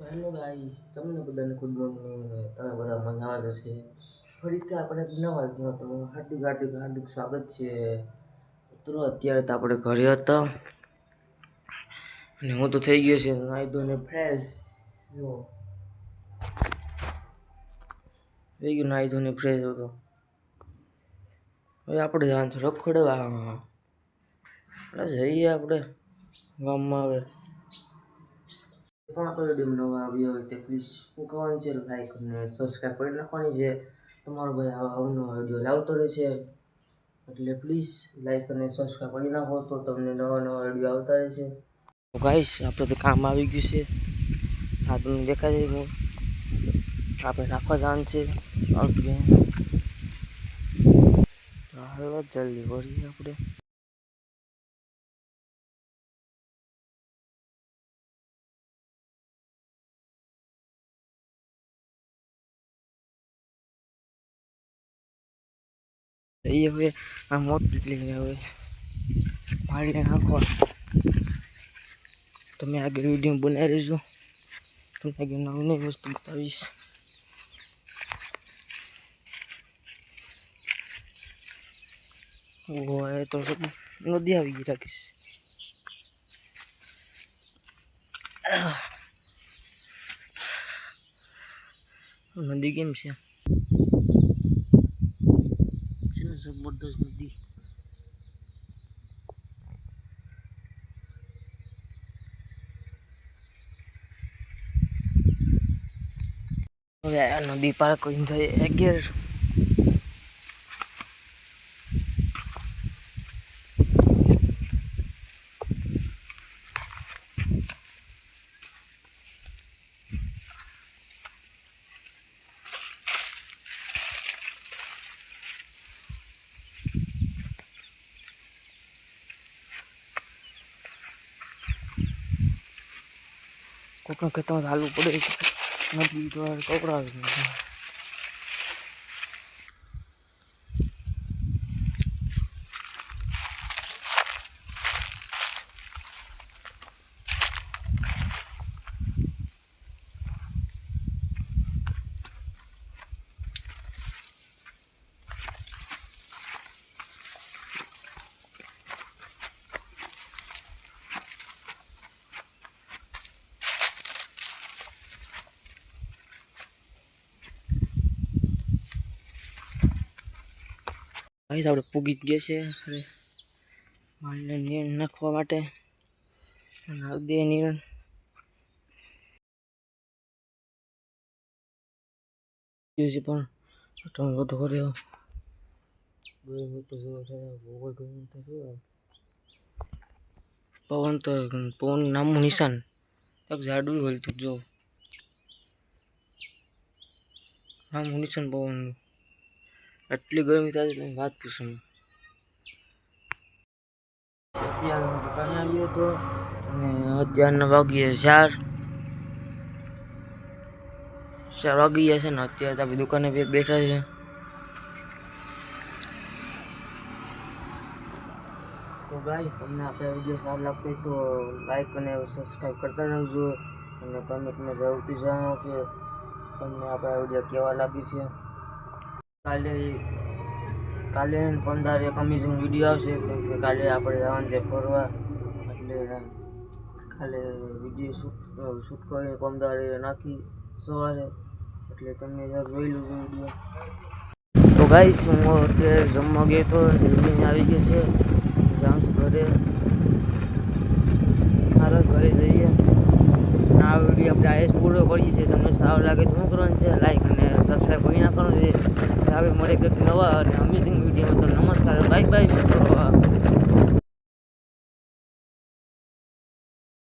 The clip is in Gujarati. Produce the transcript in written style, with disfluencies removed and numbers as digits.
હેલો ગાઈસ, તમને બધાને ગુડ મોર્નિંગ. તમે બધા મજામાં જ હશે. ફરીથી આપણે નવા વિડીયો તમારું હાર્દિક હાર્દિક હાર્દિક સ્વાગત છે. મિત્રો અત્યારે તો આપણે ઘરે હતા અને હું તો થઈ ગયો છે નાહી ધોઈને ફ્રેશ. જો થઈ ગયું નાહી ધોઈને ફ્રેશ હતો. હવે આપણે જવાનું છે રખડવા. જઈએ આપણે ગામમાં. હવે પણ આપણે વિડીયો નવા આવ્યો હોય તે પ્લીઝ શું કહેવાનું છે, લાઈક અને સબસ્ક્રાઈબ કરી નાખવાની છે. તમારો ભાઈ આવા અવનવા વિડીયો લાવતો રહેશે, એટલે પ્લીઝ લાઈક અને સબસ્ક્રાઈબ કરી નાખો તો તમને નવા નવા વિડીયો આવતા રહેશે. તો ગાઈસ, આપણે તો કામ આવી ગયું છે. આ તમને દેખાય છે આપણે નાખવા જવાનું છે. હાલો જલ્દી કરીએ આપણે. હવે આ મોટી લઈને હવે પાડીને નાખવા. તમે આગળ વિડીયો બનાવી રહેજો, તમને આગળ નવી નવી વસ્તુ બતાવીશ. ગોવાએ તો નદી આવી ગઈ રાખીશ. નદી કેમ છે? જબરદસ્ત નદી. હવે આ નદી પાર કરીને જાય ઘેર. કોકના ખેતરમાં ચાલવું પડે નદી તો કપડાવે. ગાઈસ, આપણે પૂગી જ ગયા છે. અરે માલને નીણ નાખવા માટે દે નીણ. પણ વધુ કર્યો પવન તો પવન નામનું નિશાન એક ઝાડવું હોય તો જો નામનું નિશાન પવનનું. એટલી ગરમી થાય છે વાત પૂછો. અત્યારે હું દુકાને આવ્યો હતો અને અત્યારના વાગીએ 4 વાગી ગયા છે ને અત્યારે આપણે દુકાને બેઠા છે. તો ગાઈસ, તમને આપણે વિડીયો સારો લાગતો હોય તો લાઈક અને સબસ્ક્રાઈબ કરતા રહેજો અને કમેન્ટમાં જરૂરથી જણાવો કે તમને આપણા વિડીયો કેવા લાગે છે. કાલે 15 એક અમેઝિંગ વિડીયો આવશે, કેમ કે કાલે આપણે જવાનું છે ફરવા, એટલે કાલે વિડીયો શૂટ કરીને 15 નાખી સવારે, એટલે તમે જોઈ લો વિડીયો. તો ગાઈસ, હું અત્યારે જમવા ગયો તો જમીને આવી ગયો છે. જાઉં છું ઘરે. સારો ઘરે જઈએ. આ વિડીયો આપણે આઈએસ પૂરો કરીએ છીએ. તમને સારો લાગે તો શું કરવાનું છે, લાઈક અને સબસ્ક્રાઈબ કરી નાખવાનું છે. હવે મળે કંઈક નવા અને અમેઝિંગ વિડીયોમાં. તો નમસ્કાર, બાય બાય મિત્રો.